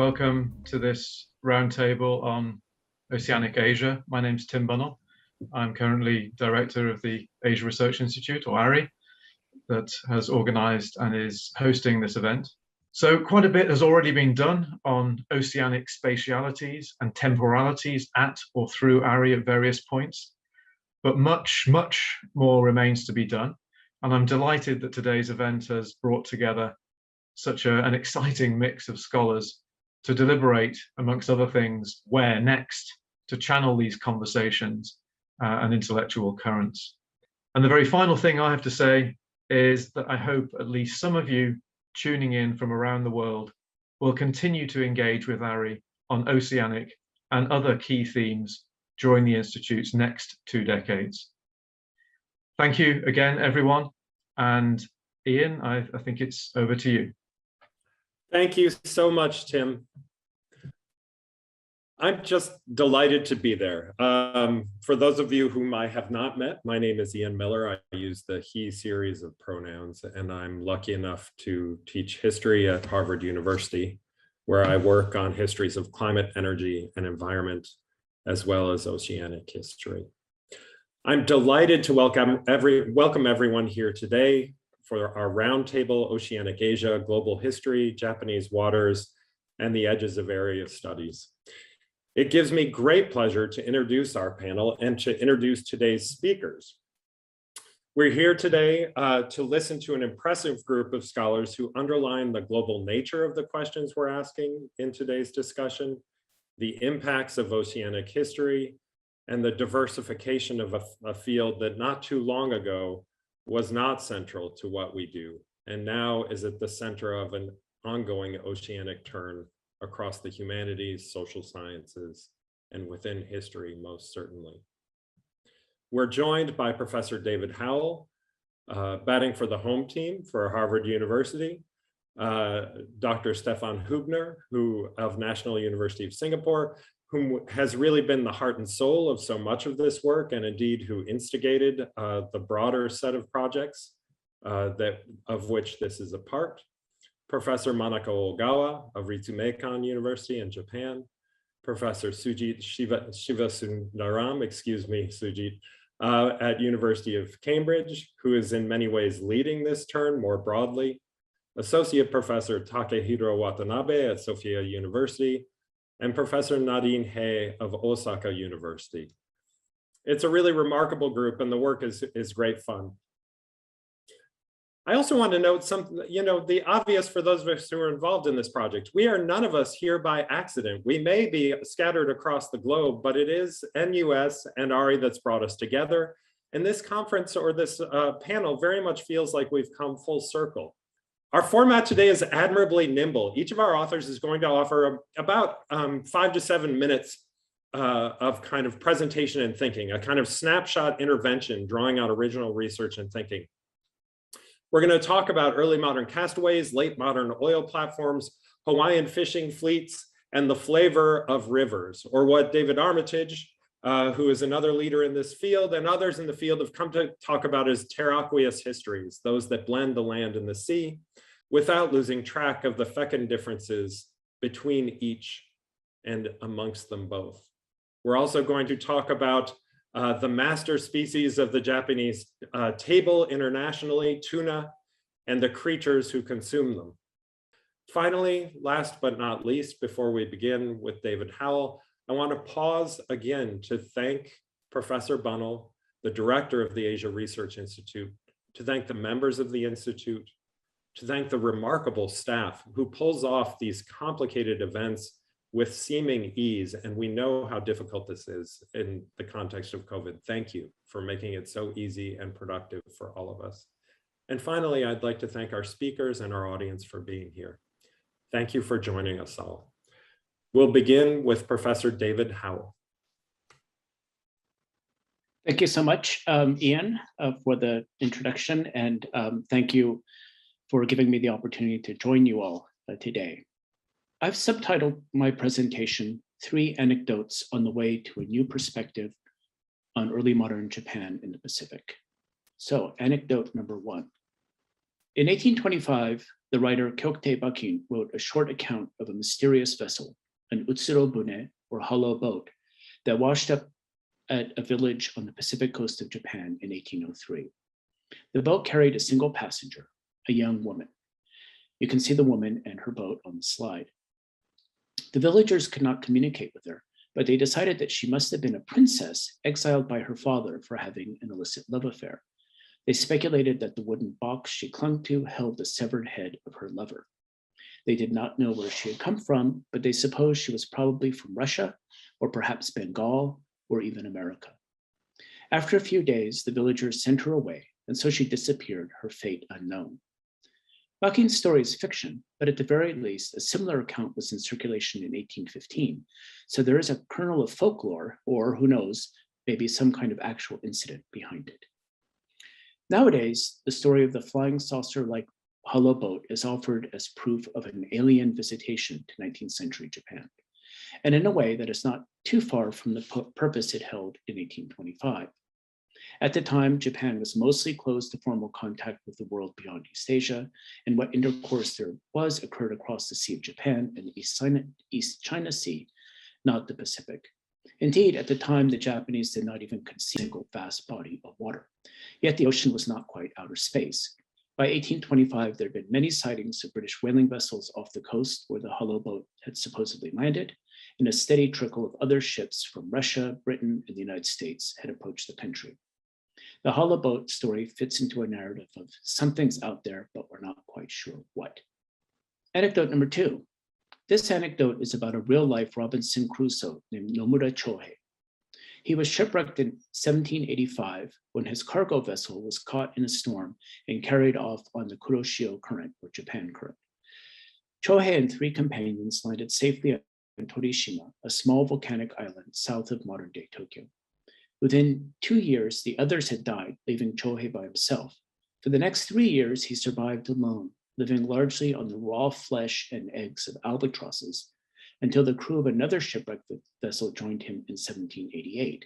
welcome to this roundtable on Oceanic Asia. My name's Tim Bunnell. I'm currently director of the Asia Research Institute, or ARI, that has organized and is hosting this event. So quite a bit has already been done on oceanic spatialities and temporalities at or through ARI at various points, but much more remains to be done. And I'm delighted that today's event has brought together such an exciting mix of scholars to deliberate, amongst other things, where next to channel these conversations and intellectual currents. And the very final thing I have to say is that I hope at least some of you tuning in from around the world will continue to engage with ARI on oceanic and other key themes during the Institute's next 2 decades. Thank you again, everyone. And Ian, I think it's over to you. Thank you so much, Tim. I'm just delighted to be there. For those of you whom I have not met, my name is Ian Miller. I use the he series of pronouns, and I'm lucky enough to teach history at Harvard University, where I work on histories of climate, energy, and environment, as well as oceanic history. I'm delighted to welcome everyone here today for our roundtable, Oceanic Asia, Global History, Japanese Waters, and the Edges of Area Studies. It gives me great pleasure to introduce our panel and to introduce today's speakers. We're here today to listen to an impressive group of scholars who underline the global nature of the questions we're asking in today's discussion, the impacts of oceanic history, and the diversification of a field that not too long ago was not central to what we do, and now is at the center of an ongoing oceanic turn across the humanities, social sciences, and within history, most certainly. We're joined by Professor David Howell, batting for the home team for Harvard University, Dr. Stefan Hübner, who of National University of Singapore, whom has really been the heart and soul of so much of this work, and indeed who instigated the broader set of projects of which this is a part. Professor Manako Ogawa of Ritsumeikan University in Japan, Professor Sujit Shivasundaram, excuse me, Sujit, at University of Cambridge, who is in many ways leading this turn more broadly, Associate Professor Takehiro Watanabe at Sophia University, and Professor Nadine Hei of Osaka University. It's a really remarkable group, and the work is great fun. I also want to note something, the obvious for those of us who are involved in this project. We are none of us here by accident. We may be scattered across the globe, but it is NUS and ARI that's brought us together. And this conference or this panel very much feels like we've come full circle. Our format today is admirably nimble. Each of our authors is going to offer about 5 to 7 minutes of kind of presentation and thinking, a kind of snapshot intervention, drawing out original research and thinking. We're going to talk about early modern castaways, late modern oil platforms, Hawaiian fishing fleets, and the flavor of rivers, or what David Armitage, who is another leader in this field, and others in the field have come to talk about as terraqueous histories, those that blend the land and the sea, without losing track of the fecund differences between each and amongst them both. We're also going to talk about the master species of the Japanese table internationally, tuna, and the creatures who consume them. Finally, last but not least, before we begin with David Howell, I want to pause again to thank Professor Bunnell, the director of the Asia Research Institute, to thank the members of the Institute, to thank the remarkable staff who pulls off these complicated events with seeming ease, and we know how difficult this is in the context of COVID. Thank you for making it so easy and productive for all of us. And finally, I'd like to thank our speakers and our audience for being here. Thank you for joining us all. We'll begin with Professor David Howell. Thank you so much, Ian, for the introduction, and thank you for giving me the opportunity to join you all today. I've subtitled my presentation, 3 Anecdotes on the Way to a New Perspective on Early Modern Japan in the Pacific. So anecdote number 1. In 1825, the writer 𝐀𝐂𝐓𝑑𝐀𝐂𝐓 wrote a short account of a mysterious vessel, an utsuro bune, or hollow boat, that washed up at a village on the Pacific coast of Japan in 1803. The boat carried a single passenger, a young woman. You can see the woman and her boat on the slide. The villagers could not communicate with her, but they decided that she must have been a princess exiled by her father for having an illicit love affair. They speculated that the wooden box she clung to held the severed head of her lover. They did not know where she had come from, but they supposed she was probably from Russia, or perhaps Bengal, or even America. After a few days, the villagers sent her away, and so she disappeared, her fate unknown. Baking's story is fiction, but at the very least, a similar account was in circulation in 1815. So there is a kernel of folklore, or who knows, maybe some kind of actual incident behind it. Nowadays, the story of the flying saucer-like hollow boat is offered as proof of an alien visitation to 19th century Japan, and in a way that is not too far from the purpose it held in 1825. At the time, Japan was mostly closed to formal contact with the world beyond East Asia, and what intercourse there was occurred across the Sea of Japan and the East China Sea, not the Pacific. Indeed, at the time, the Japanese did not even conceive a single vast body of water. Yet the ocean was not quite outer space. By 1825, there had been many sightings of British whaling vessels off the coast where the hollow boat had supposedly landed, and a steady trickle of other ships from Russia, Britain, and the United States had approached the country. The hollow boat story fits into a narrative of something's out there, but we're not quite sure what. Anecdote number 2. This anecdote is about a real-life Robinson Crusoe named Nomura Chohei. He was shipwrecked in 1785 when his cargo vessel was caught in a storm and carried off on the Kuroshio Current, or Japan Current. Chohei and 3 companions landed safely in Torishima, a small volcanic island south of modern-day Tokyo. Within 2 years, the others had died, leaving Chohei by himself. For the next 3 years, he survived alone, living largely on the raw flesh and eggs of albatrosses, until the crew of another shipwrecked vessel joined him in 1788.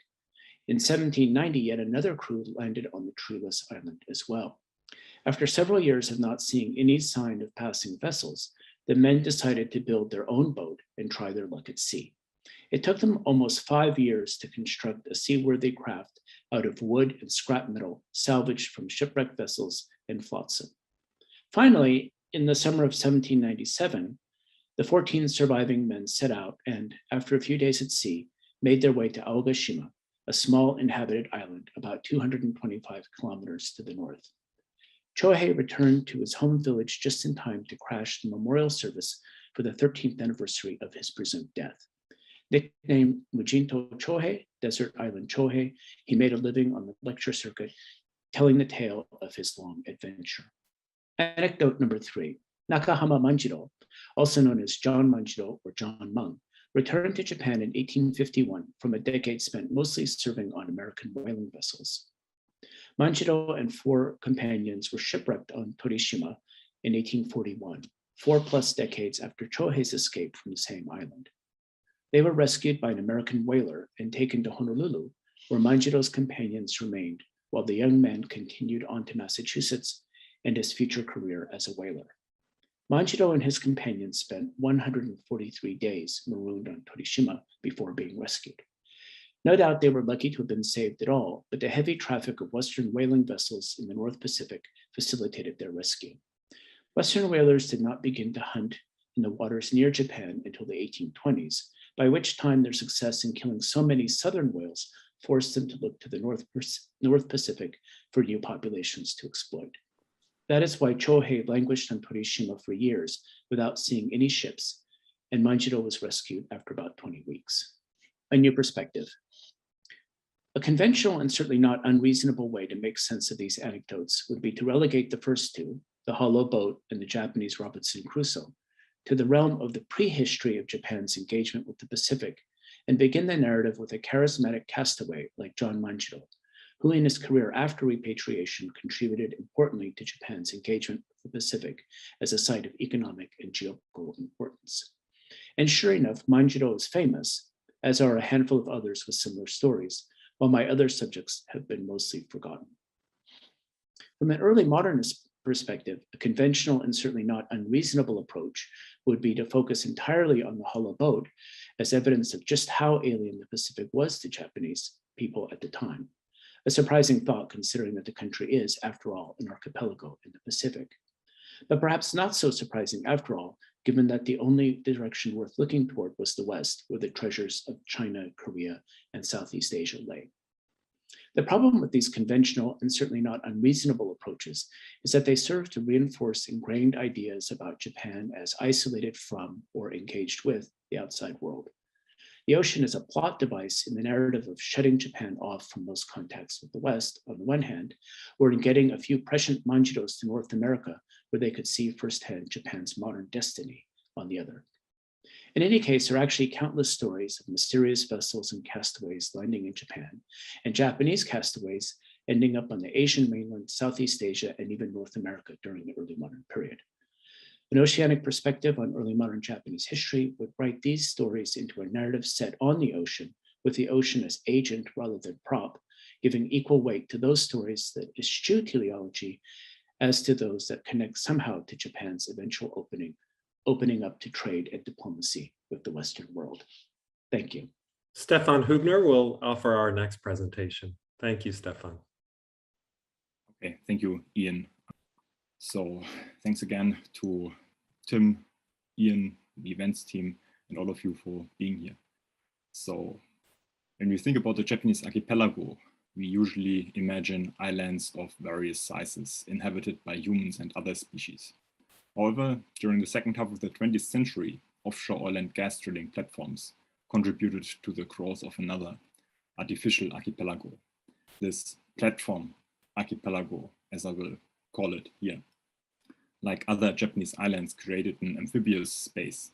In 1790, yet another crew landed on the treeless island as well. After several years of not seeing any sign of passing vessels, the men decided to build their own boat and try their luck at sea. It took them almost 5 years to construct a seaworthy craft out of wood and scrap metal salvaged from shipwrecked vessels and flotsam. Finally, in the summer of 1797, the 14 surviving men set out and, after a few days at sea, made their way to Aogashima, a small inhabited island about 225 kilometers to the north. Chohei returned to his home village just in time to crash the memorial service for the 13th anniversary of his presumed death. Nicknamed Mujinto Chohei, Desert Island Chohei, he made a living on the lecture circuit, telling the tale of his long adventure. Anecdote number 3. Nakahama Manjiro, also known as John Manjiro or John Mung, returned to Japan in 1851 from a decade spent mostly serving on American whaling vessels. Manjiro and 4 companions were shipwrecked on Torishima in 1841, 4+ decades after Chohei's escape from the same island. They were rescued by an American whaler and taken to Honolulu, where Manjiro's companions remained while the young men continued on to Massachusetts and his future career as a whaler. Manjiro and his companions spent 143 days marooned on Torishima before being rescued. No doubt they were lucky to have been saved at all, but the heavy traffic of Western whaling vessels in the North Pacific facilitated their rescue. Western whalers did not begin to hunt in the waters near Japan until the 1820s, by which time their success in killing so many southern whales forced them to look to the North Pacific for new populations to exploit. That is why Chohei languished on Torishima for years without seeing any ships, and Manjiro was rescued after about 20 weeks. A new perspective. A conventional and certainly not unreasonable way to make sense of these anecdotes would be to relegate the first 2, the hollow boat and the Japanese Robinson Crusoe, to the realm of the prehistory of Japan's engagement with the Pacific and begin the narrative with a charismatic castaway like John Manjiro, who in his career after repatriation contributed importantly to Japan's engagement with the Pacific as a site of economic and geopolitical importance. And sure enough, Manjiro is famous, as are a handful of others with similar stories, while my other subjects have been mostly forgotten. From an early modernist perspective, a conventional and certainly not unreasonable approach would be to focus entirely on the hollow boat as evidence of just how alien the Pacific was to Japanese people at the time. A surprising thought considering that the country is, after all, an archipelago in the Pacific. But perhaps not so surprising after all, given that the only direction worth looking toward was the West, where the treasures of China, Korea, and Southeast Asia lay. The problem with these conventional and certainly not unreasonable approaches is that they serve to reinforce ingrained ideas about Japan as isolated from or engaged with the outside world. The ocean is a plot device in the narrative of shutting Japan off from most contacts with the West on the one hand, or in getting a few prescient manjiros to North America where they could see firsthand Japan's modern destiny on the other. In any case, there are actually countless stories of mysterious vessels and castaways landing in Japan, and Japanese castaways ending up on the Asian mainland, Southeast Asia, and even North America during the early modern period. An oceanic perspective on early modern Japanese history would write these stories into a narrative set on the ocean, with the ocean as agent rather than prop, giving equal weight to those stories that eschew teleology as to those that connect somehow to Japan's eventual opening up to trade and diplomacy with the Western world. Thank you. Stefan Hübner will offer our next presentation. Thank you, Stefan. Okay, thank you, Ian. So thanks again to Tim, Ian, the events team, and all of you for being here. So when we think about the Japanese archipelago, we usually imagine islands of various sizes inhabited by humans and other species. However, during the second half of the 20th century, offshore oil and gas drilling platforms contributed to the growth of another artificial archipelago, this platform archipelago, as I will call it here. Like other Japanese islands, created an amphibious space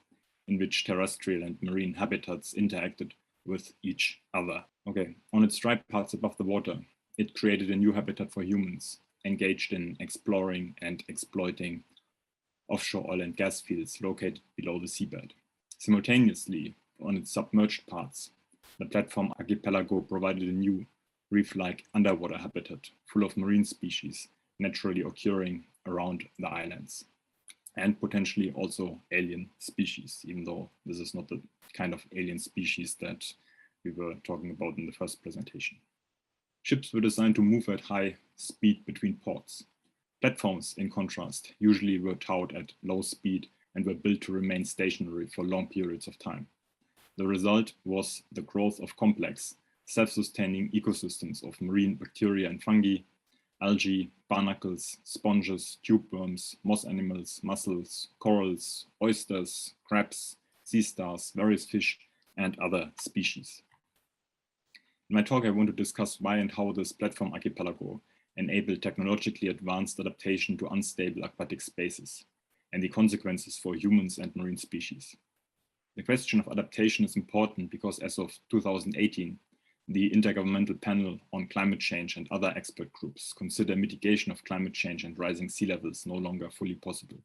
in which terrestrial and marine habitats interacted with each other. Okay, on its dry parts above the water, it created a new habitat for humans, engaged in exploring and exploiting offshore oil and gas fields located below the seabed. Simultaneously, on its submerged parts, the platform archipelago provided a new reef-like underwater habitat full of marine species naturally occurring around the islands, and potentially also alien species, even though this is not the kind of alien species that we were talking about in the first presentation. Ships were designed to move at high speed between ports. Platforms, in contrast, usually were towed at low speed and were built to remain stationary for long periods of time. The result was the growth of complex, self-sustaining ecosystems of marine bacteria and fungi, algae, barnacles, sponges, tube worms, moss animals, mussels, corals, oysters, crabs, sea stars, various fish, and other species. In my talk, I want to discuss why and how this platform archipelago enabled technologically advanced adaptation to unstable aquatic spaces, and the consequences for humans and marine species. The question of adaptation is important because as of 2018, the Intergovernmental Panel on Climate Change and other expert groups consider mitigation of climate change and rising sea levels no longer fully possible.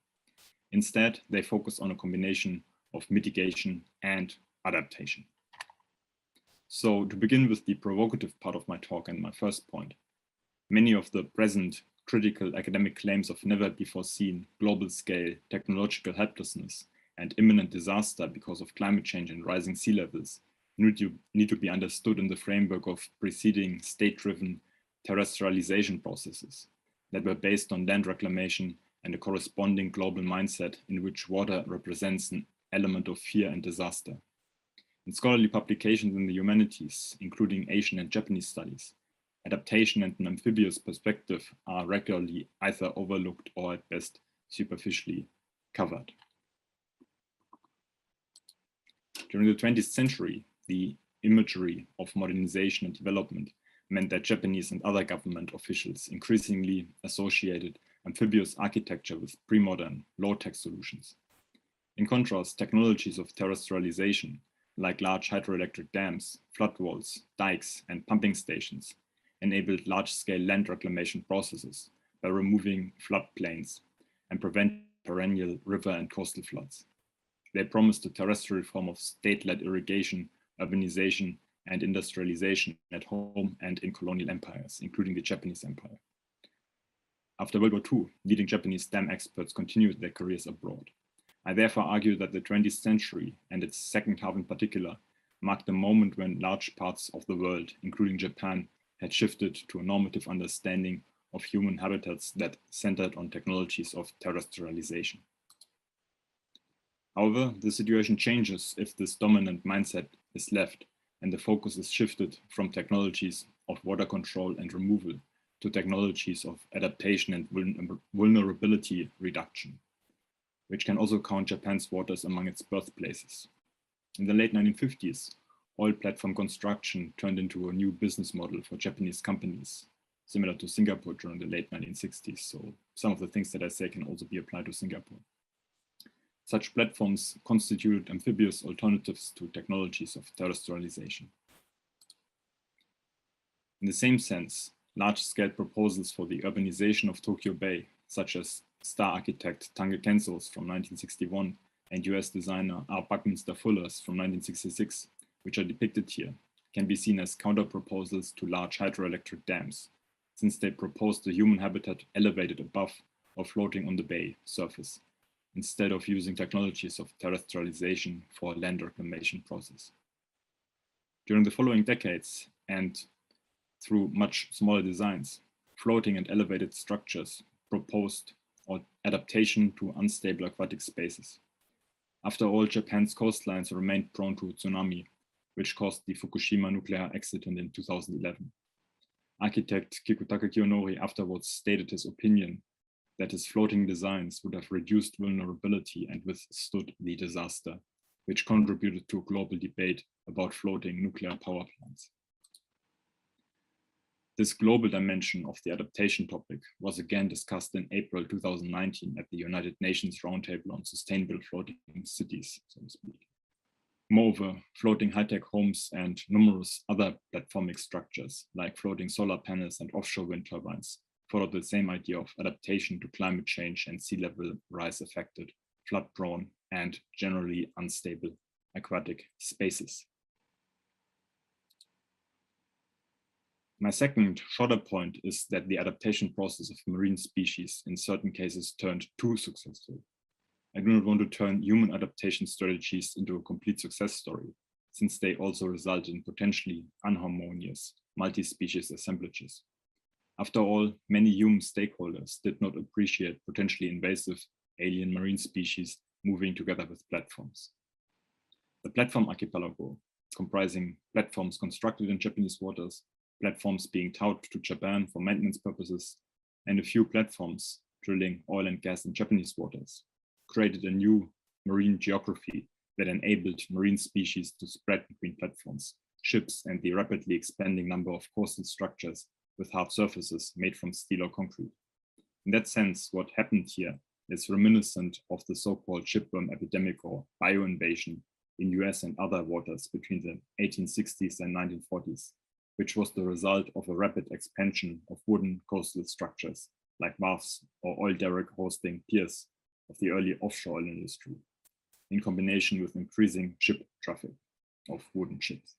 Instead, they focus on a combination of mitigation and adaptation. So to begin with the provocative part of my talk and my first point, many of the present critical academic claims of never before seen global scale technological helplessness and imminent disaster because of climate change and rising sea levels need to be understood in the framework of preceding state-driven terrestrialization processes that were based on land reclamation and a corresponding global mindset in which water represents an element of fear and disaster. In scholarly publications in the humanities, including Asian and Japanese studies, adaptation and an amphibious perspective are regularly either overlooked or at best superficially covered. During the 20th century, the imagery of modernization and development meant that Japanese and other government officials increasingly associated amphibious architecture with pre-modern, low-tech solutions. In contrast, technologies of terrestrialization, like large hydroelectric dams, flood walls, dikes, and pumping stations, enabled large-scale land reclamation processes by removing floodplains and preventing perennial river and coastal floods. They promised a terrestrial form of state-led irrigation, urbanization, and industrialization at home and in colonial empires, including the Japanese Empire. After World War II, leading Japanese dam experts continued their careers abroad. I therefore argue that the 20th century, and its second half in particular, marked the moment when large parts of the world, including Japan, had shifted to a normative understanding of human habitats that centered on technologies of terrestrialization. However, the situation changes if this dominant mindset is left and the focus is shifted from technologies of water control and removal to technologies of adaptation and vulnerability reduction, which can also count Japan's waters among its birthplaces. In the late 1950s, oil platform construction turned into a new business model for Japanese companies, similar to Singapore during the late 1960s. So some of the things that I say can also be applied to Singapore. Such platforms constituted amphibious alternatives to technologies of terrestrialization. In the same sense, large-scale proposals for the urbanization of Tokyo Bay, such as star architect 𝐀𝐁𝐒𝐓𝑑𝐀𝐂𝐓 from 1961 and US designer R. Buckminster Fuller's from 1966, which are depicted here, can be seen as counter-proposals to large hydroelectric dams, since they propose the human habitat elevated above or floating on the bay surface, instead of using technologies of terrestrialization for a land reclamation process. During the following decades, and through much smaller designs, floating and elevated structures proposed or adaptation to unstable aquatic spaces. After all, Japan's coastlines remained prone to tsunami, which caused the Fukushima nuclear accident in 2011. Architect Kikutake Kiyonori afterwards stated his opinion that his floating designs would have reduced vulnerability and withstood the disaster, which contributed to a global debate about floating nuclear power plants. This global dimension of the adaptation topic was again discussed in April 2019 at the United Nations Roundtable on Sustainable Floating Cities, so to speak. Moreover, floating high-tech homes and numerous other platformic structures like floating solar panels and offshore wind turbines followed the same idea of adaptation to climate change and sea level rise affected, flood-prone, and generally unstable aquatic spaces. My second shorter point is that the adaptation process of marine species in certain cases turned too successful. I do not want to turn human adaptation strategies into a complete success story, since they also result in potentially unharmonious multi-species assemblages. After all, many human stakeholders did not appreciate potentially invasive alien marine species moving together with platforms. The platform archipelago, comprising platforms constructed in Japanese waters, platforms being towed to Japan for maintenance purposes, and a few platforms drilling oil and gas in Japanese waters, created a new marine geography that enabled marine species to spread between platforms, ships, and the rapidly expanding number of coastal structures with hard surfaces made from steel or concrete. In that sense, what happened here is reminiscent of the so-called shipworm epidemic or bioinvasion in US and other waters between the 1860s and 1940s, which was the result of a rapid expansion of wooden coastal structures like wharfs or oil derrick hosting piers of the early offshore oil industry, in combination with increasing ship traffic of wooden ships.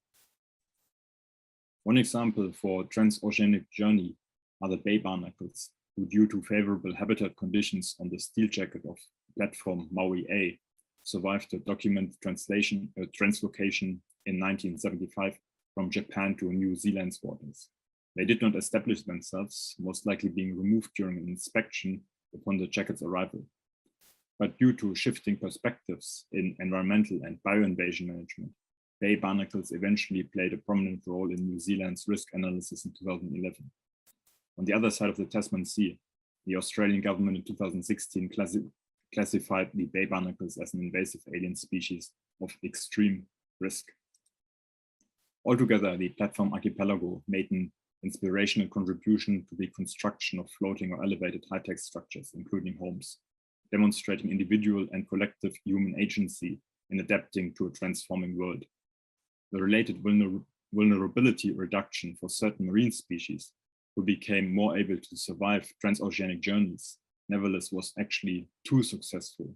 One example for transoceanic journey are the bay barnacles, who due to favorable habitat conditions on the steel jacket of platform Maui A, survived the documented translocation in 1975 from Japan to New Zealand's waters. They did not establish themselves, most likely being removed during an inspection upon the jacket's arrival. But due to shifting perspectives in environmental and bioinvasion management, bay barnacles eventually played a prominent role in New Zealand's risk analysis in 2011. On the other side of the Tasman Sea, the Australian government in 2016 classified the bay barnacles as an invasive alien species of extreme risk. Altogether, the platform archipelago made an inspirational contribution to the construction of floating or elevated high-tech structures, including homes, demonstrating individual and collective human agency in adapting to a transforming world. The related vulnerability reduction for certain marine species who became more able to survive transoceanic journeys, nevertheless was actually too successful,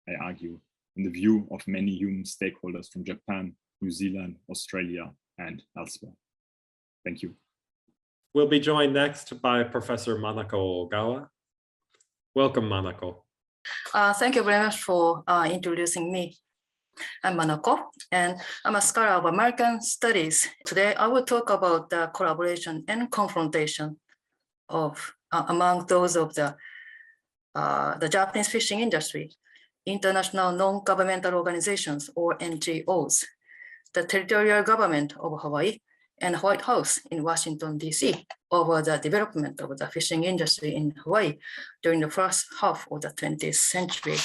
I argue, in the view of many human stakeholders from Japan, New Zealand, Australia, and elsewhere. Thank you. We'll be joined next by Professor Manako Ogawa, Welcome, Manako. Thank you very much for introducing me. I'm Manako, and I'm a scholar of American studies. Today, I will talk about the collaboration and confrontation of among those of the Japanese fishing industry, international non-governmental organizations or NGOs, the territorial government of Hawaii, and White House in Washington, D.C. over the development of the fishing industry in Hawaii during the first half of the 20th century.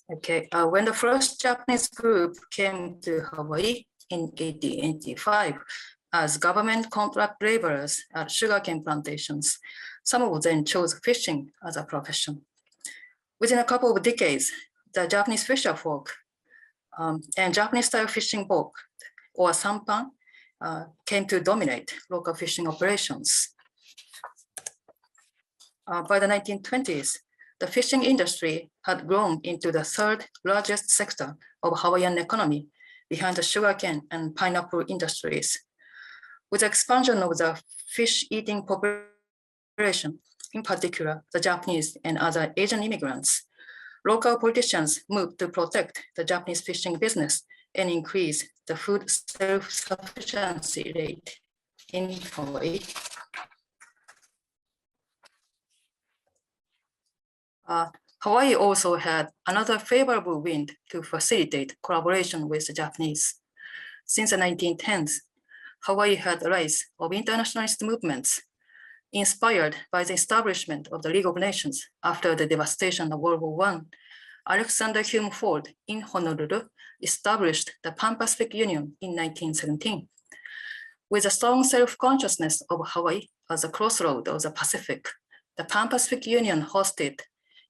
Okay, when the first Japanese group came to Hawaii in 1885 as government contract laborers at sugarcane plantations, some of them chose fishing as a profession. Within a couple of decades, the Japanese fisher folk and Japanese-style fishing boat, or sampan, came to dominate local fishing operations. By the 1920s, the fishing industry had grown into the third largest sector of Hawaiian economy behind the sugarcane and pineapple industries. With the expansion of the fish-eating population, in particular, the Japanese and other Asian immigrants, local politicians moved to protect the Japanese fishing business and increase the food self-sufficiency rate in Hawaii. Hawaii also had another favorable wind to facilitate collaboration with the Japanese. Since the 1910s, Hawaii had a rise of internationalist movements inspired by the establishment of the League of Nations after the devastation of World War I. Alexander Hume Ford in Honolulu established the Pan-Pacific Union in 1917. With a strong self-consciousness of Hawaii as a crossroad of the Pacific, the Pan-Pacific Union hosted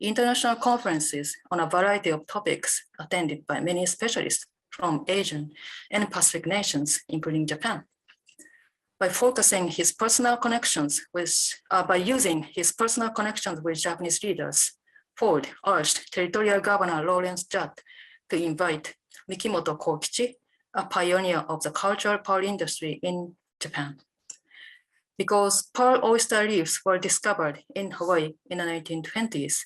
international conferences on a variety of topics attended by many specialists from Asian and Pacific nations, including Japan. By using his personal connections with Japanese leaders, Ford urged Territorial Governor Lawrence Judd to invite Mikimoto Kokichi, a pioneer of the cultural pearl industry in Japan. Because pearl oyster leaves were discovered in Hawaii in the 1920s,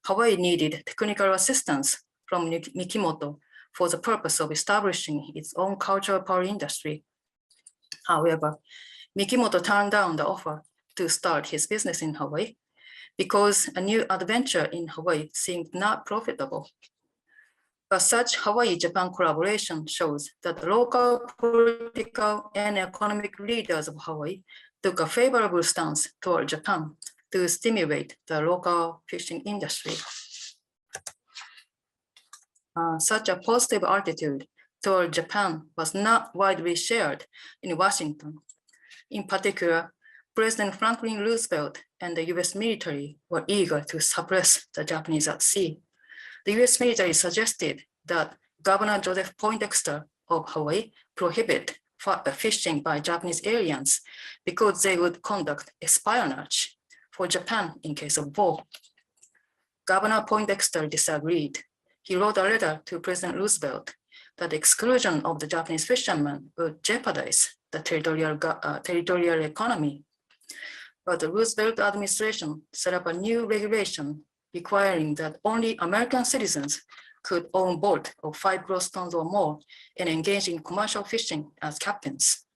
Hawaii needed technical assistance from Mikimoto for the purpose of establishing its own cultural pearl industry. However, Mikimoto turned down the offer to start his business in Hawaii because a new adventure in Hawaii seemed not profitable. But such Hawaii-Japan collaboration shows that the local political and economic leaders of Hawaii took a favorable stance toward Japan to stimulate the local fishing industry. Such a positive attitude toward Japan was not widely shared in Washington. In particular, President Franklin Roosevelt and the US military were eager to suppress the Japanese at sea. The US military suggested that Governor Joseph Poindexter of Hawaii prohibit fishing by Japanese aliens because they would conduct espionage for Japan in case of war. Governor Poindexter disagreed. He wrote a letter to President Roosevelt that the exclusion of the Japanese fishermen would jeopardize the territorial economy. But the Roosevelt administration set up a new regulation requiring that only American citizens could own a boat of 5 gross tons or more and engage in commercial fishing as captains.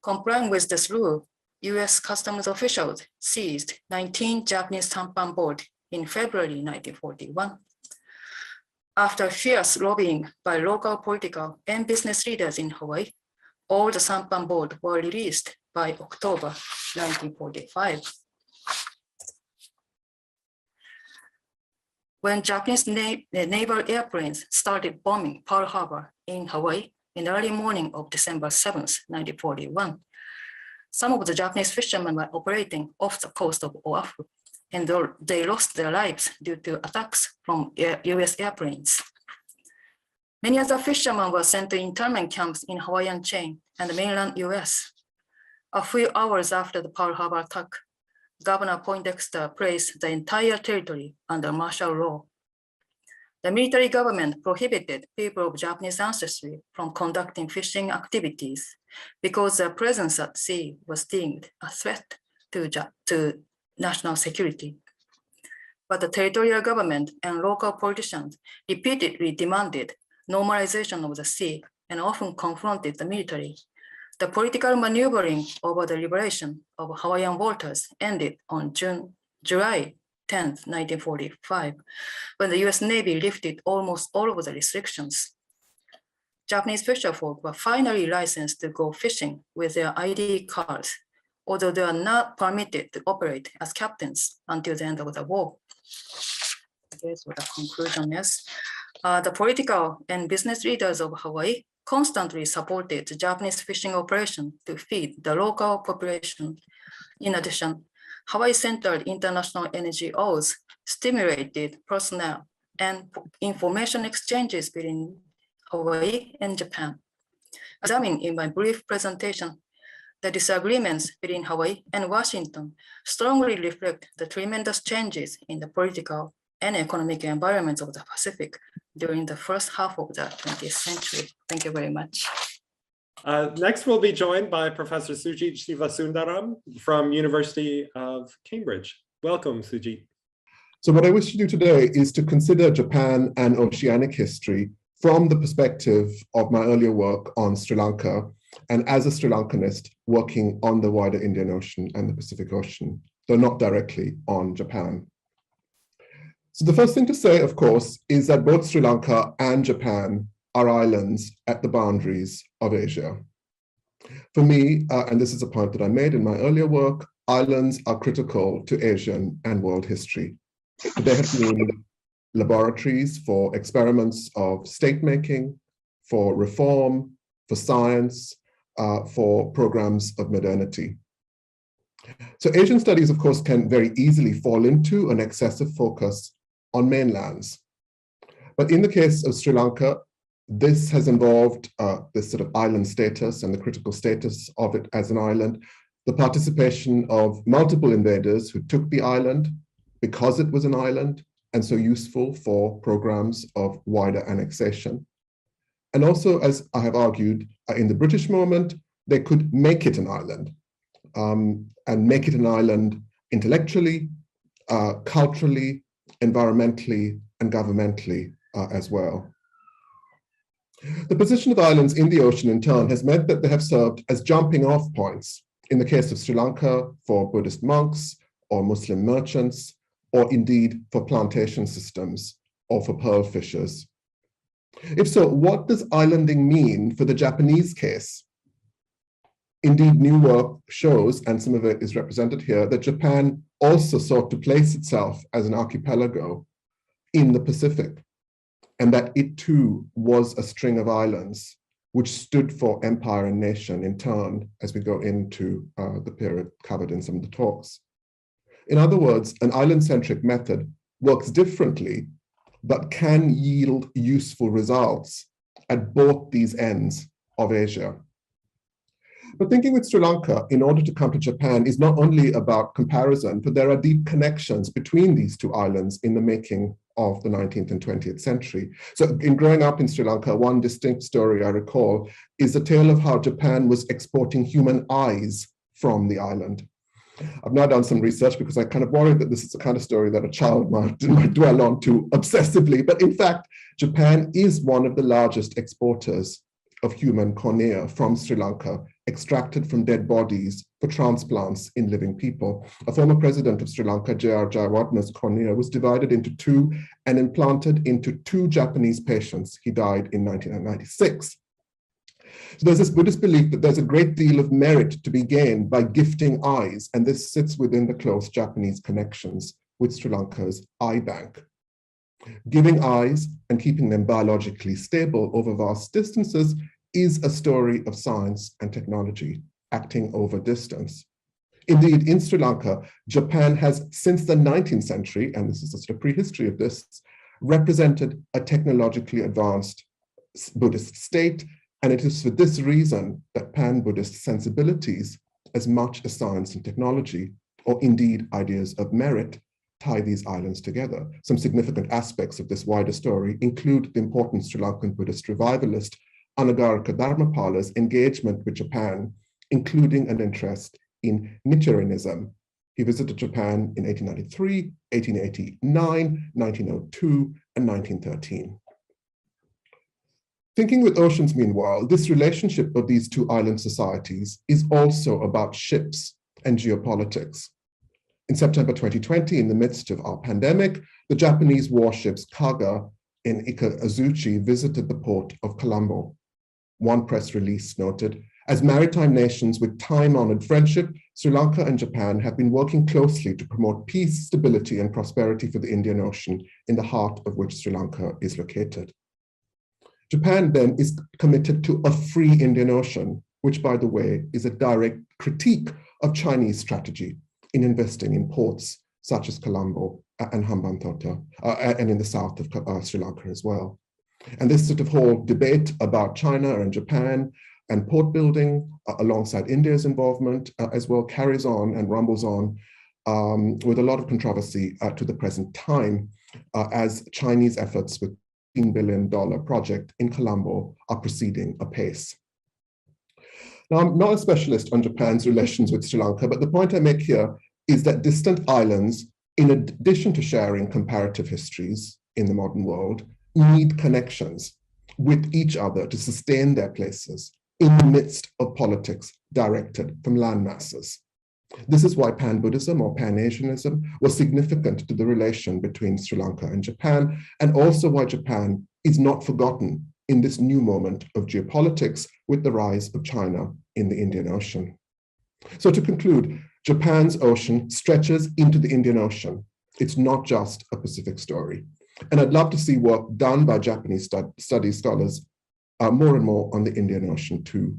Complying with this rule, US customs officials seized 19 Japanese sampan boats in February 1941. After fierce lobbying by local political and business leaders in Hawaii, all the sampan boats were released by October 1945. When Japanese naval airplanes started bombing Pearl Harbor in Hawaii in the early morning of December 7th, 1941, some of the Japanese fishermen were operating off the coast of Oahu, and they lost their lives due to attacks from US airplanes. Many other fishermen were sent to internment camps in Hawaiian chain and the mainland US. A few hours after the Pearl Harbor attack, Governor Poindexter placed the entire territory under martial law. The military government prohibited people of Japanese ancestry from conducting fishing activities because their presence at sea was deemed a threat to national security. But the territorial government and local politicians repeatedly demanded normalization of the sea and often confronted the military. The political maneuvering over the liberation of Hawaiian waters ended on July 10, 1945, when the US Navy lifted almost all of the restrictions. Japanese fisher folk were finally licensed to go fishing with their ID cards, although they are not permitted to operate as captains until the end of the war. Here's what the conclusion is. The political and business leaders of Hawaii constantly supported the Japanese fishing operation to feed the local population. In addition, Hawaii-centered international NGOs stimulated personnel and information exchanges between Hawaii and Japan. As I mean in my brief presentation, the disagreements between Hawaii and Washington strongly reflect the tremendous changes in the political and economic environments of the Pacific during the first half of the 20th century. Thank you very much. Next, we'll be joined by Professor Sujit Sivasundaram from University of Cambridge. Welcome, Sujit. So what I wish to do today is to consider Japan and oceanic history from the perspective of my earlier work on Sri Lanka, and as a Sri Lankanist working on the wider Indian Ocean and the Pacific Ocean, though not directly on Japan. So the first thing to say, of course, is that both Sri Lanka and Japan are islands at the boundaries of Asia. For me, and this is a point that I made in my earlier work, islands are critical to Asian and world history. They have been laboratories for experiments of state-making, for reform, for science, for programs of modernity. So Asian studies, of course, can very easily fall into an excessive focus on mainlands. But in the case of Sri Lanka, this has involved this sort of island status and the critical status of it as an island, the participation of multiple invaders who took the island because it was an island and so useful for programs of wider annexation. And also, as I have argued, in the British moment, they could make it an island and make it an island intellectually, culturally, environmentally, and governmentally as well. The position of islands in the ocean, in turn, has meant that they have served as jumping off points, in the case of Sri Lanka, for Buddhist monks or Muslim merchants, or indeed for plantation systems or for pearl fishers. If so, what does islanding mean for the Japanese case? Indeed, new work shows, and some of it is represented here, that Japan also sought to place itself as an archipelago in the Pacific, and that it too was a string of islands which stood for empire and nation in turn as we go into the period covered in some of the talks. In other words, an island-centric method works differently, but can yield useful results at both these ends of Asia. But thinking with Sri Lanka in order to come to Japan is not only about comparison, but there are deep connections between these two islands in the making of the 19th and 20th century. So in growing up in Sri Lanka, one distinct story I recall is the tale of how Japan was exporting human eyes from the island. I've now done some research because I kind of worried that this is the kind of story that a child might dwell on too obsessively. But in fact, Japan is one of the largest exporters of human cornea from Sri Lanka, extracted from dead bodies for transplants in living people. A former president of Sri Lanka, J.R. Jayawardena's cornea was divided into two and implanted into two Japanese patients. He died in 1996. So there's this Buddhist belief that there's a great deal of merit to be gained by gifting eyes, and this sits within the close Japanese connections with Sri Lanka's eye bank. Giving eyes and keeping them biologically stable over vast distances is a story of science and technology acting over distance. Indeed, in Sri Lanka, Japan has, since the 19th century, and this is a sort of prehistory of this, represented a technologically advanced Buddhist state. And it is for this reason that pan-Buddhist sensibilities, as much as science and technology, or indeed ideas of merit, tie these islands together. Some significant aspects of this wider story include the important Sri Lankan Buddhist revivalist Anagarika Dharmapala's engagement with Japan, including an interest in Nichirenism, He visited Japan in 1893, 1889, 1902, and 1913. Thinking with oceans, meanwhile, this relationship of these two island societies is also about ships and geopolitics. In September 2020, in the midst of our pandemic, the Japanese warships Kaga in 𝐀𝐁𝐒𝐓𝑑𝐀𝐂𝐓 visited the port of Colombo. One press release noted, as maritime nations with time-honored friendship, Sri Lanka and Japan have been working closely to promote peace, stability, and prosperity for the Indian Ocean, in the heart of which Sri Lanka is located. Japan then is committed to a free Indian Ocean, which, by the way, is a direct critique of Chinese strategy in investing in ports such as Colombo and Hambantota, and in the south of Sri Lanka as well. And this sort of whole debate about China and Japan and port building alongside India's involvement as well carries on and rumbles on with a lot of controversy to the present time as Chinese efforts with $15 billion project in Colombo are proceeding apace. Now, I'm not a specialist on Japan's relations with Sri Lanka, but the point I make here is that distant islands, in addition to sharing comparative histories in the modern world, need connections with each other to sustain their places in the midst of politics directed from land masses. This is why Pan-Buddhism or Pan-Asianism was significant to the relation between Sri Lanka and Japan, and also why Japan is not forgotten in this new moment of geopolitics with the rise of China in the Indian Ocean. So to conclude, Japan's ocean stretches into the Indian Ocean. It's not just a Pacific story. And I'd love to see work done by Japanese studies scholars more and more on the Indian Ocean too.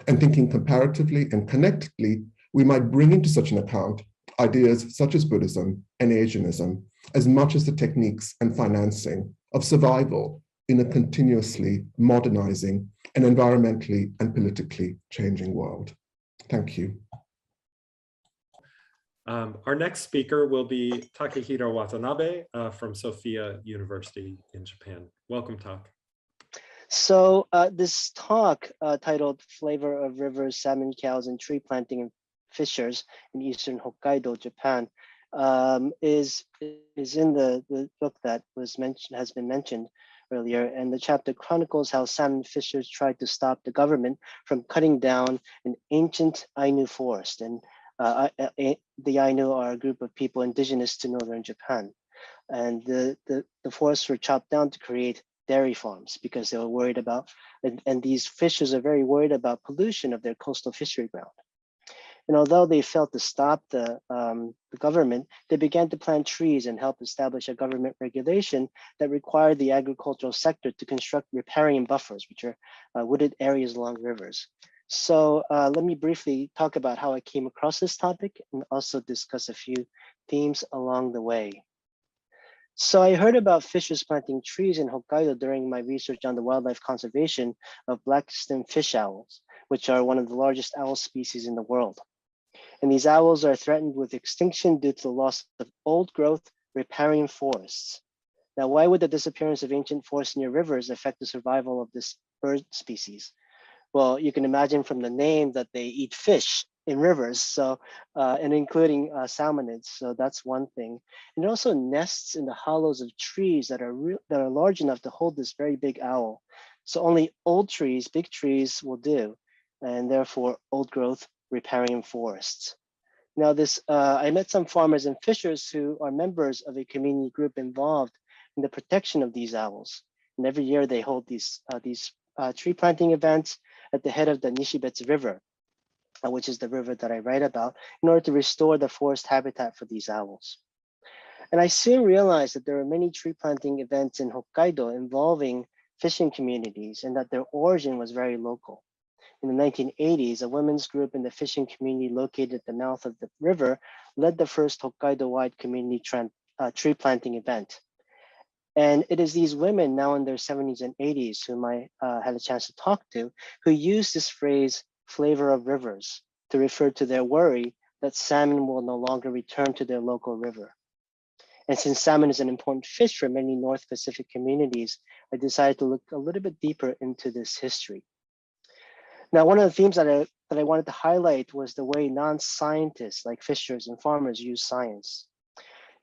And thinking comparatively and connectedly, we might bring into such an account ideas such as Buddhism and Asianism, as much as the techniques and financing of survival in a continuously modernizing and environmentally and politically changing world. Thank you. Our next speaker will be Takehiro Watanabe from Sophia University in Japan. Welcome, Tak. So this talk titled Flavor of Rivers, Salmon Cows, and Tree Planting and Fishers in Eastern Hokkaido, Japan, is in the book that has been mentioned earlier, and the chapter chronicles how salmon fishers tried to stop the government from cutting down an ancient Ainu forest. And the Ainu are a group of people indigenous to northern Japan, and the forests were chopped down to create dairy farms because they were worried about, and these fishers are very worried about pollution of their coastal fishery ground. And although they failed to stop the government, they began to plant trees and help establish a government regulation that required the agricultural sector to construct riparian buffers, which are wooded areas along rivers. So let me briefly talk about how I came across this topic and also discuss a few themes along the way. So I heard about fishers planting trees in Hokkaido during my research on the wildlife conservation of black-stemmed fish owls, which are one of the largest owl species in the world. And these owls are threatened with extinction due to the loss of old growth riparian forests. Now, why would the disappearance of ancient forests near rivers affect the survival of this bird species? Well, you can imagine from the name that they eat fish in rivers, so and including salmonids. So that's one thing. And it also nests in the hollows of trees that are large enough to hold this very big owl. So only old trees, big trees will do, and therefore old growth riparian forests. Now I met some farmers and fishers who are members of a community group involved in the protection of these owls. And every year they hold these tree planting events at the head of the Nishibetsu River, which is the river that I write about, in order to restore the forest habitat for these owls. And I soon realized that there are many tree planting events in Hokkaido involving fishing communities and that their origin was very local. In the 1980s, a women's group in the fishing community located at the mouth of the river led the first Hokkaido-wide community tree planting event. And it is these women now in their 70s and 80s whom I had a chance to talk to, who use this phrase, flavor of rivers, to refer to their worry that salmon will no longer return to their local river. And since salmon is an important fish for many North Pacific communities, I decided to look a little bit deeper into this history. Now, one of the themes that I wanted to highlight was the way non-scientists like fishers and farmers use science.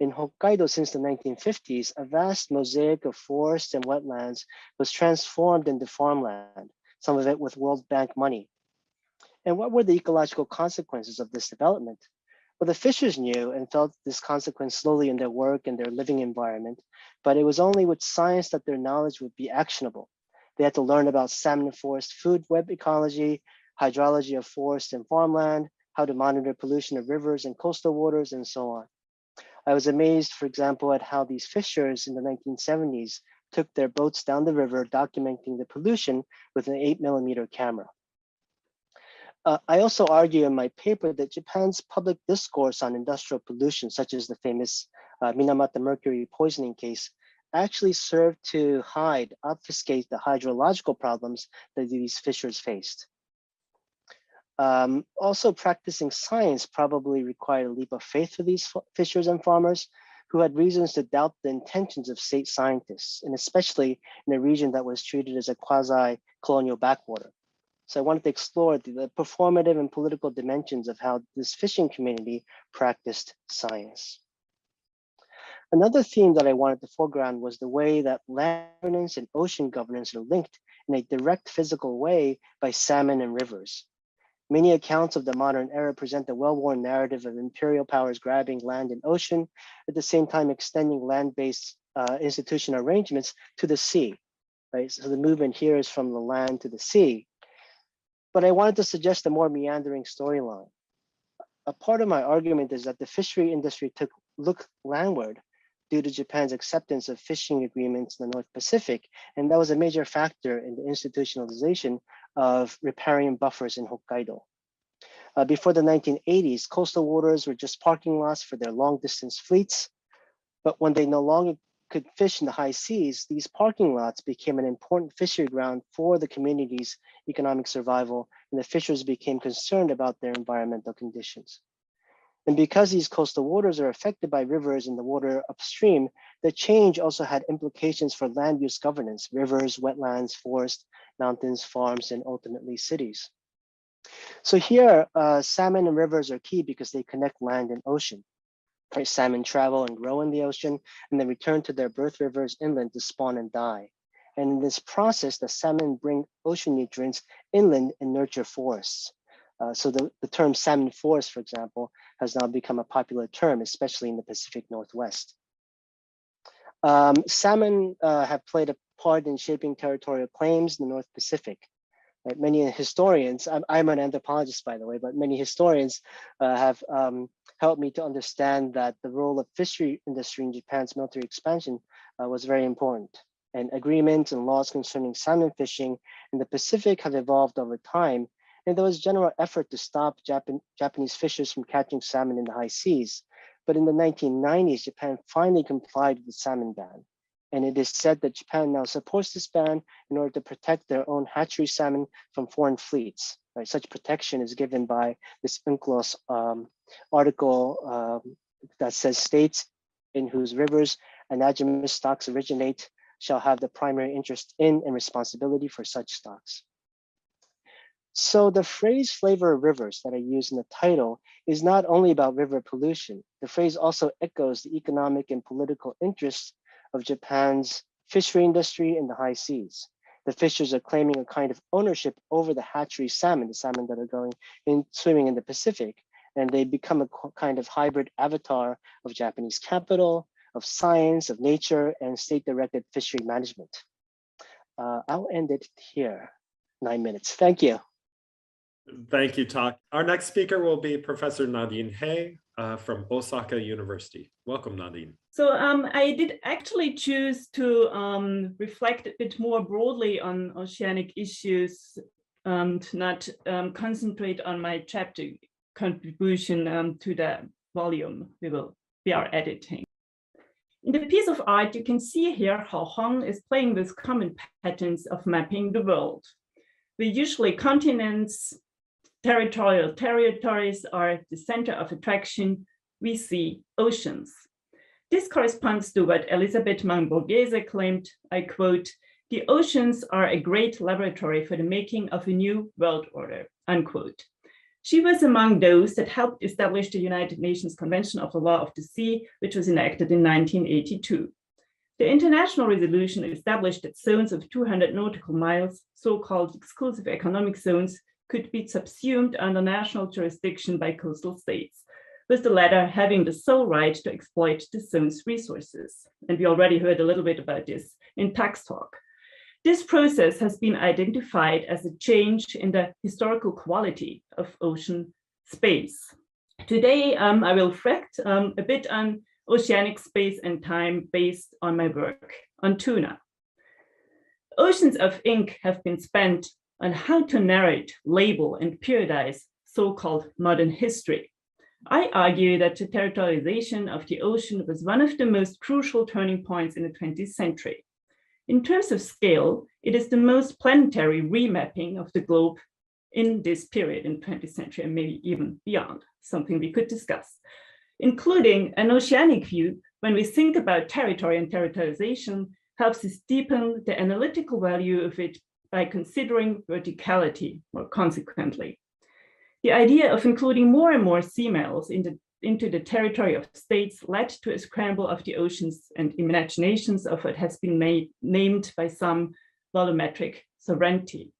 In Hokkaido since the 1950s, a vast mosaic of forests and wetlands was transformed into farmland, some of it with World Bank money. And what were the ecological consequences of this development? Well, the fishers knew and felt this consequence slowly in their work and their living environment, but it was only with science that their knowledge would be actionable. They had to learn about salmon and forest food web ecology, hydrology of forest and farmland, how to monitor pollution of rivers and coastal waters, and so on. I was amazed, for example, at how these fishers in the 1970s took their boats down the river, documenting the pollution with an 8mm camera. I also argue in my paper that Japan's public discourse on industrial pollution, such as the famous Minamata mercury poisoning case, actually served to obfuscate the hydrological problems that these fishers faced. Also, practicing science probably required a leap of faith for these fishers and farmers who had reasons to doubt the intentions of state scientists, and especially in a region that was treated as a quasi-colonial backwater. So I wanted to explore the performative and political dimensions of how this fishing community practiced science. Another theme that I wanted to foreground was the way that land governance and ocean governance are linked in a direct physical way by salmon and rivers. Many accounts of the modern era present the well-worn narrative of imperial powers grabbing land and ocean, at the same time extending land-based institutional arrangements to the sea, right? So the movement here is from the land to the sea. But I wanted to suggest a more meandering storyline. A part of my argument is that the fishery industry looked landward due to Japan's acceptance of fishing agreements in the North Pacific, and that was a major factor in the institutionalization of riparian buffers in Hokkaido. Before the 1980s, coastal waters were just parking lots for their long-distance fleets, but when they no longer could fish in the high seas, these parking lots became an important fishery ground for the community's economic survival, and the fishers became concerned about their environmental conditions. And because these coastal waters are affected by rivers and the water upstream, the change also had implications for land use governance, rivers, wetlands, forests, mountains, farms, and ultimately cities. So here, salmon and rivers are key because they connect land and ocean. Right? Salmon travel and grow in the ocean and then return to their birth rivers inland to spawn and die. And in this process, the salmon bring ocean nutrients inland and nurture forests. So the term salmon forest, for example, has now become a popular term, especially in the Pacific Northwest. Salmon have played a part in shaping territorial claims in the North Pacific. Right? Many historians, I'm an anthropologist, by the way, but many historians have helped me to understand that the role of fishery industry in Japan's military expansion was very important. And agreements and laws concerning salmon fishing in the Pacific have evolved over time. And there was general effort to stop Japanese fishers from catching salmon in the high seas. But in the 1990s, Japan finally complied with the salmon ban. And it is said that Japan now supports this ban in order to protect their own hatchery salmon from foreign fleets. Right? Such protection is given by this UNCLOS article that says states in whose rivers anadromous stocks originate shall have the primary interest in and responsibility for such stocks. So the phrase flavor of rivers that I use in the title is not only about river pollution. The phrase also echoes the economic and political interests of Japan's fishery industry in the high seas. The fishers are claiming a kind of ownership over the hatchery salmon, the salmon that are going in swimming in the Pacific, and they become a kind of hybrid avatar of Japanese capital, of science, of nature, and state-directed fishery management. I'll end it here. 9 minutes. Thank you. Thank you, Tak. Our next speaker will be Professor Nadine Hay from Osaka University. Welcome, Nadine. So I did actually choose to reflect a bit more broadly on oceanic issues and not concentrate on my chapter contribution to the volume we are editing. In the piece of art, you can see here how Hong is playing with common patterns of mapping the world. Usually continents, territorial territories are the center of attraction. We see oceans. This corresponds to what Elisabeth Mang-Borghese claimed, I quote, "The oceans are a great laboratory for the making of a new world order," unquote. She was among those that helped establish the United Nations Convention of the Law of the Sea, which was enacted in 1982. The international resolution established that zones of 200 nautical miles, so-called exclusive economic zones, could be subsumed under national jurisdiction by coastal states, with the latter having the sole right to exploit the zone's resources. And we already heard a little bit about this in Tax Talk. This process has been identified as a change in the historical quality of ocean space. Today, I will reflect a bit on oceanic space and time based on my work on tuna. Oceans of ink have been spent on how to narrate, label, and periodize so-called modern history. I argue that the territorialization of the ocean was one of the most crucial turning points in the 20th century. In terms of scale, it is the most planetary remapping of the globe in this period in the 20th century and maybe even beyond, something we could discuss, including an oceanic view. When we think about territory and territorialization, helps us deepen the analytical value of it by considering verticality more consequently. The idea of including more and more seamounts into the territory of states led to a scramble of the oceans and imaginations of what has been named by some volumetric sovereignty.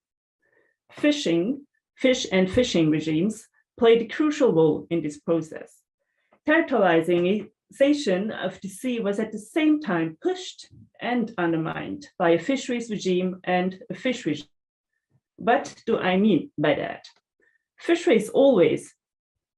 Fish and fishing regimes played a crucial role in this process. Territorialization of the sea was at the same time pushed and undermined by a fisheries regime and a fish regime. What do I mean by that? Fisheries always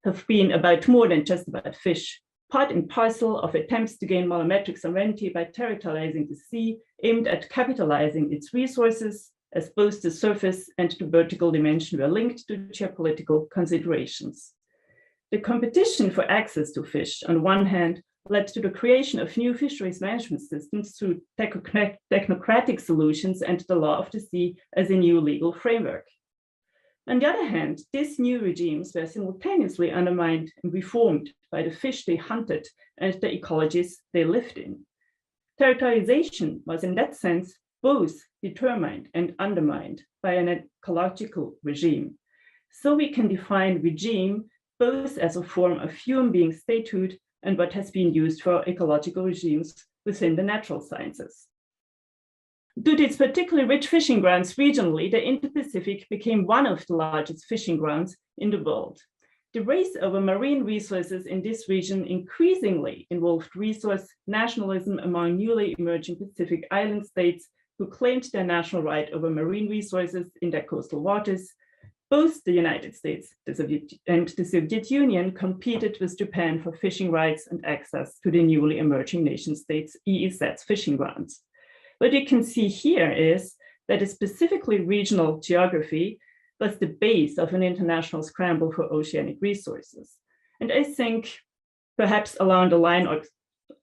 have been about more than just about fish, part and parcel of attempts to gain volumetric sovereignty by territorializing the sea, aimed at capitalizing its resources, as both the surface and the vertical dimension were linked to geopolitical considerations. The competition for access to fish, on one hand, led to the creation of new fisheries management systems through technocratic solutions and the law of the sea as a new legal framework. On the other hand, these new regimes were simultaneously undermined and reformed by the fish they hunted and the ecologies they lived in. Territorialization was in that sense both determined and undermined by an ecological regime. So we can define regime both as a form of human being statehood and what has been used for ecological regimes within the natural sciences. Due to its particularly rich fishing grounds regionally, the Indo-Pacific became one of the largest fishing grounds in the world. The race over marine resources in this region increasingly involved resource nationalism among newly emerging Pacific island states who claimed their national right over marine resources in their coastal waters. Both the United States and the Soviet Union competed with Japan for fishing rights and access to the newly emerging nation states' EEZ's fishing grounds. What you can see here is that a specifically regional geography was the base of an international scramble for oceanic resources. And I think perhaps along the line, or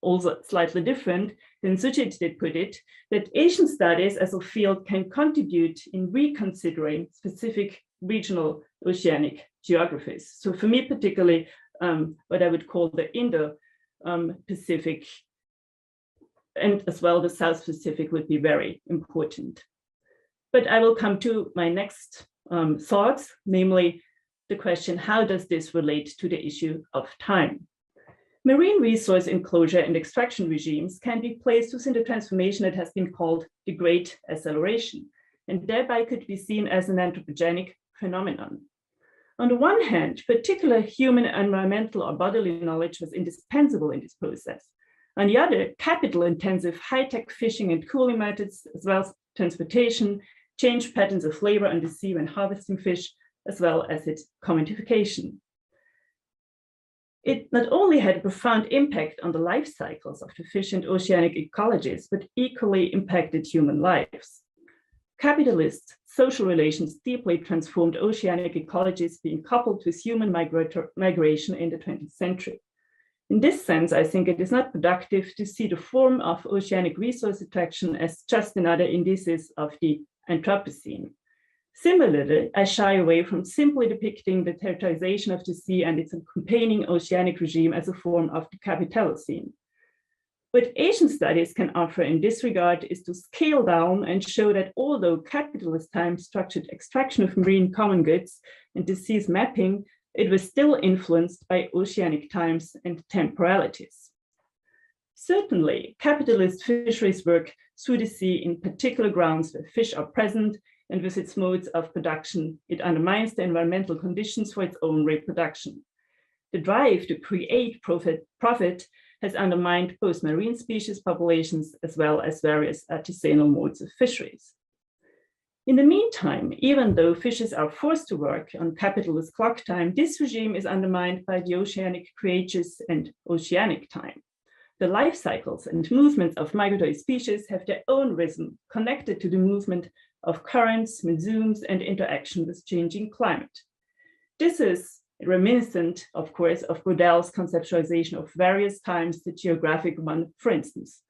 also slightly different than Sujit did put it, that Asian studies as a field can contribute in reconsidering specific regional oceanic geographies. So for me, particularly, what I would call the Indo-Pacific and as well the South Pacific would be very important. But I will come to my next thoughts, namely the question, how does this relate to the issue of time? Marine resource enclosure and extraction regimes can be placed within the transformation that has been called the Great Acceleration, and thereby could be seen as an anthropogenic phenomenon. On the one hand, particular human environmental or bodily knowledge was indispensable in this process. On the other, capital-intensive high-tech fishing and cooling methods, as well as transportation, changed patterns of labor on the sea when harvesting fish, as well as its commodification. It not only had a profound impact on the life cycles of the fish and oceanic ecologies, but equally impacted human lives. Capitalist social relations deeply transformed oceanic ecologies, being coupled with human migration in the 20th century. In this sense, I think it is not productive to see the form of oceanic resource attraction as just another indices of the Anthropocene. Similarly, I shy away from simply depicting the territorialization of the sea and its accompanying oceanic regime as a form of the Capitalocene. What Asian studies can offer in this regard is to scale down and show that although capitalist time structured extraction of marine common goods and disease mapping, it was still influenced by oceanic times and temporalities. Certainly, capitalist fisheries work through the sea in particular grounds where fish are present, and with its modes of production, it undermines the environmental conditions for its own reproduction. The drive to create profit has undermined both marine species populations as well as various artisanal modes of fisheries. In the meantime, even though fishes are forced to work on capitalist clock time, this regime is undermined by the oceanic creatures and oceanic time. The life cycles and movements of migratory species have their own rhythm connected to the movement of currents, monsoons, and interaction with changing climate. This is reminiscent, of course, of Goodell's conceptualization of various times, the geographic one, for instance.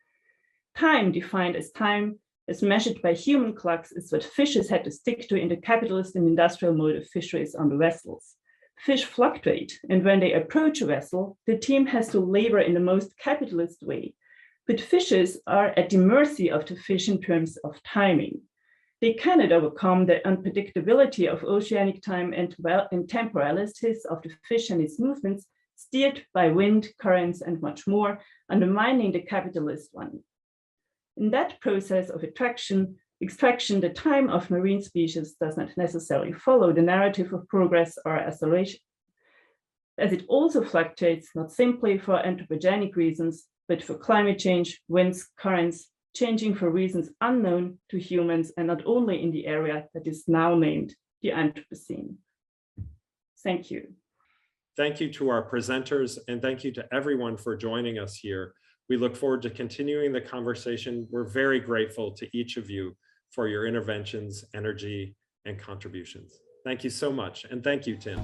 Time defined as time as measured by human clocks is what fishes had to stick to in the capitalist and industrial mode of fisheries on the vessels. Fish fluctuate, and when they approach a vessel, the team has to labor in the most capitalist way. But fishes are at the mercy of the fish in terms of timing. They cannot overcome the unpredictability of oceanic time and temporalities of the fish and its movements, steered by wind, currents, and much more, undermining the capitalist one. In that process of extraction, the time of marine species does not necessarily follow the narrative of progress or acceleration, as it also fluctuates not simply for anthropogenic reasons, but for climate change, winds, currents, changing for reasons unknown to humans and not only in the area that is now named the Anthropocene. Thank you. Thank you to our presenters, and thank you to everyone for joining us here. We look forward to continuing the conversation. We're very grateful to each of you for your interventions, energy, and contributions. Thank you so much, and thank you, Tim.